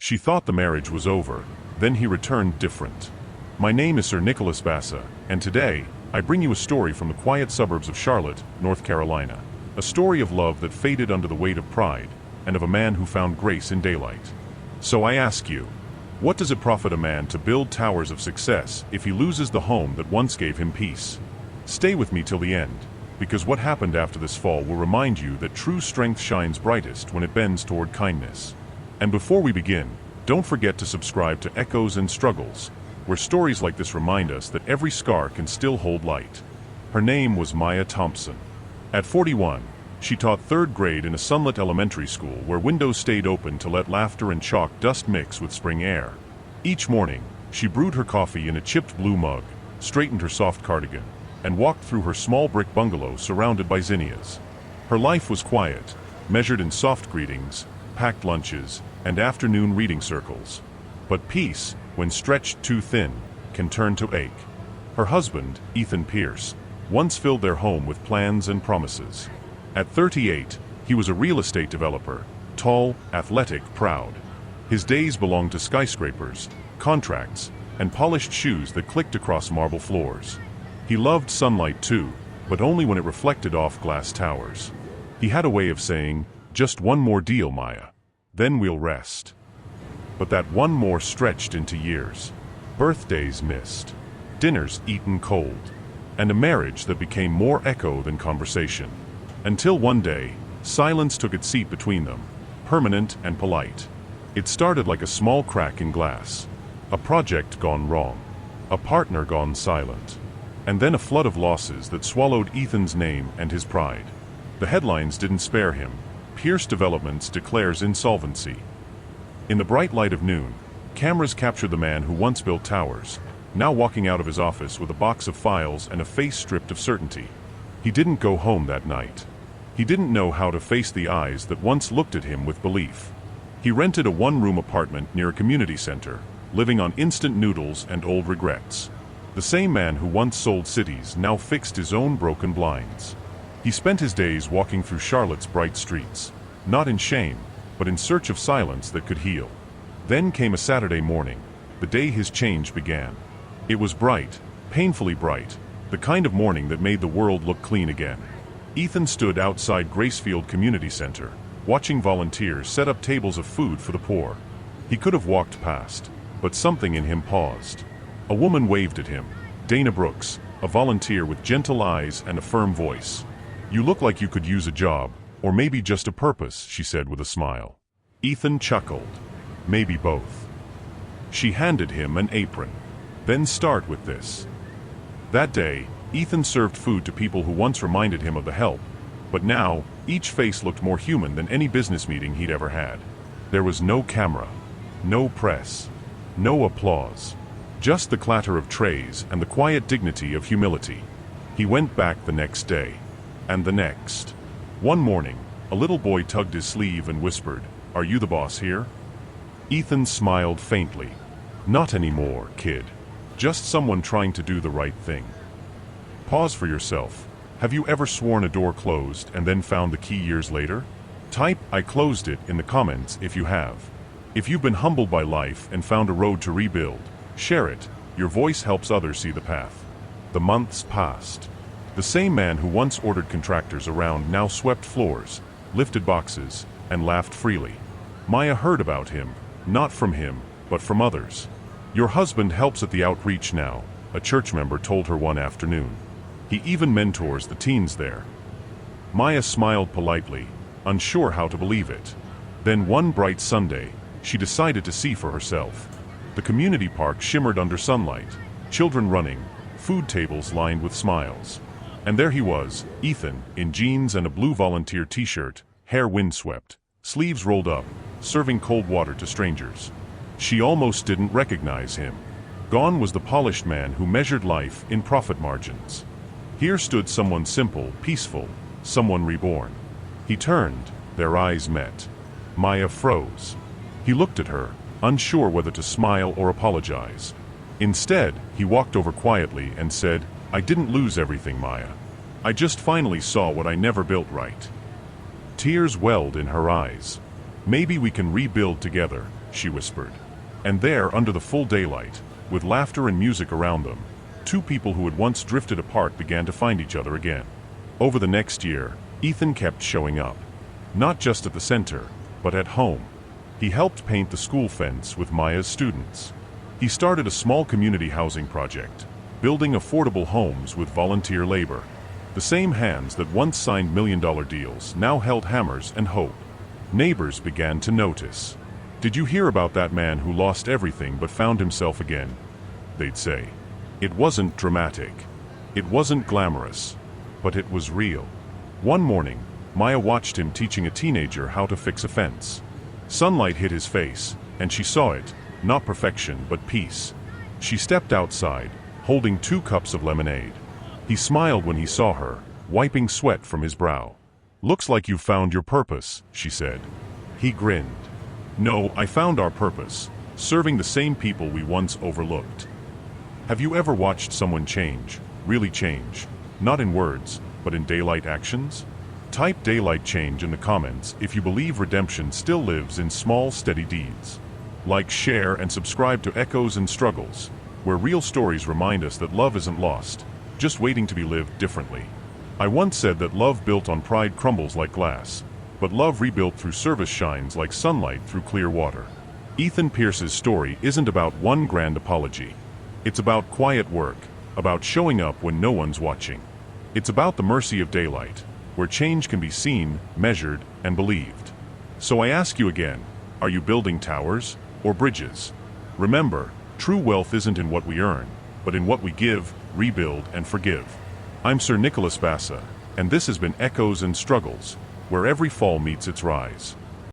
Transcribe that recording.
She thought the marriage was over, then he returned different. My name is Sir Nicholas Bassa, and today, I bring you a story from the quiet suburbs of Charlotte, North Carolina. A story of love that faded under the weight of pride, and of a man who found grace in daylight. So I ask you, what does it profit a man to build towers of success if he loses the home that once gave him peace? Stay with me till the end, because what happened after this fall will remind you that true strength shines brightest when it bends toward kindness. And before we begin, don't forget to subscribe to Echoes and Struggles, where stories like this remind us that every scar can still hold light. Her name was Maya Thompson. At 41, she taught third grade in a sunlit elementary school where windows stayed open to let laughter and chalk dust mix with spring air. Each morning, she brewed her coffee in a chipped blue mug, straightened her soft cardigan, and walked through her small brick bungalow surrounded by zinnias. Her life was quiet, measured in soft greetings, packed lunches, and afternoon reading circles. But peace, when stretched too thin, can turn to ache. Her husband, Ethan Pierce, once filled their home with plans and promises. At 38, he was a real estate developer, tall, athletic, proud. His days belonged to skyscrapers, contracts, and polished shoes that clicked across marble floors. He loved sunlight too, but only when it reflected off glass towers. He had a way of saying, "Just one more deal, Maya. Then we'll rest." But that one more stretched into years. Birthdays missed, dinners eaten cold, and a marriage that became more echo than conversation. Until one day, silence took its seat between them, permanent and polite. It started like a small crack in glass, a project gone wrong, a partner gone silent, and then a flood of losses that swallowed Ethan's name and his pride. The headlines didn't spare him. Pierce Developments declares insolvency. In the bright light of noon, cameras captured the man who once built towers, now walking out of his office with a box of files and a face stripped of certainty. He didn't go home that night. He didn't know how to face the eyes that once looked at him with belief. He rented a one-room apartment near a community center, living on instant noodles and old regrets. The same man who once sold cities now fixed his own broken blinds. He spent his days walking through Charlotte's bright streets, not in shame, but in search of silence that could heal. Then came a Saturday morning, the day his change began. It was bright, painfully bright, the kind of morning that made the world look clean again. Ethan stood outside Gracefield Community Center, watching volunteers set up tables of food for the poor. He could have walked past, but something in him paused. A woman waved at him, Dana Brooks, a volunteer with gentle eyes and a firm voice. "You look like you could use a job, or maybe just a purpose," she said with a smile. Ethan chuckled. "Maybe both." She handed him an apron. "Then start with this." That day, Ethan served food to people who once reminded him of the help, but now, each face looked more human than any business meeting he'd ever had. There was no camera, no press, no applause, just the clatter of trays and the quiet dignity of humility. He went back the next day, and the next. One morning, a little boy tugged his sleeve and whispered, "Are you the boss here?" Ethan smiled faintly. "Not anymore, kid. Just someone trying to do the right thing." Pause for yourself. Have you ever sworn a door closed and then found the key years later? Type "I closed it" in the comments if you have. If you've been humbled by life and found a road to rebuild, share it. Your voice helps others see the path. The months passed. The same man who once ordered contractors around now swept floors, lifted boxes, and laughed freely. Maya heard about him, not from him, but from others. "Your husband helps at the outreach now," a church member told her one afternoon. "He even mentors the teens there." Maya smiled politely, unsure how to believe it. Then one bright Sunday, she decided to see for herself. The community park shimmered under sunlight, children running, food tables lined with smiles. And there he was, Ethan, in jeans and a blue volunteer t-shirt, hair windswept, sleeves rolled up, serving cold water to strangers. She almost didn't recognize him. Gone was the polished man who measured life in profit margins. Here stood someone simple, peaceful, someone reborn. He turned, their eyes met. Maya froze. He looked at her, unsure whether to smile or apologize. Instead, he walked over quietly and said, "I didn't lose everything, Maya. I just finally saw what I never built right." Tears welled in her eyes. "Maybe we can rebuild together," she whispered. And there, under the full daylight, with laughter and music around them, two people who had once drifted apart began to find each other again. Over the next year, Ethan kept showing up. Not just at the center, but at home. He helped paint the school fence with Maya's students. He started a small community housing project, building affordable homes with volunteer labor. The same hands that once signed million-dollar deals now held hammers and hope. Neighbors began to notice. "Did you hear about that man who lost everything but found himself again?" they'd say. It wasn't dramatic. It wasn't glamorous. But it was real. One morning, Maya watched him teaching a teenager how to fix a fence. Sunlight hit his face, and she saw it, not perfection but peace. She stepped outside, holding 2 cups of lemonade. He smiled when he saw her, wiping sweat from his brow. "Looks like you've found your purpose," she said. He grinned. "No, I found our purpose, serving the same people we once overlooked." Have you ever watched someone change, really change? Not in words, but in daylight actions? Type daylight change in the comments if you believe redemption still lives in small, steady deeds. Like, share, and subscribe to Echoes and Struggles, where real stories remind us that love isn't lost, just waiting to be lived differently. I once said that love built on pride crumbles like glass, but love rebuilt through service shines like sunlight through clear water. Ethan Pierce's story isn't about one grand apology. It's about quiet work, about showing up when no one's watching. It's about the mercy of daylight, where change can be seen, measured, and believed. So I ask you again, are you building towers or bridges? Remember, true wealth isn't in what we earn, but in what we give, rebuild, and forgive. I'm Sir Nicholas Bassa, and this has been Echoes and Struggles, where every fall meets its rise.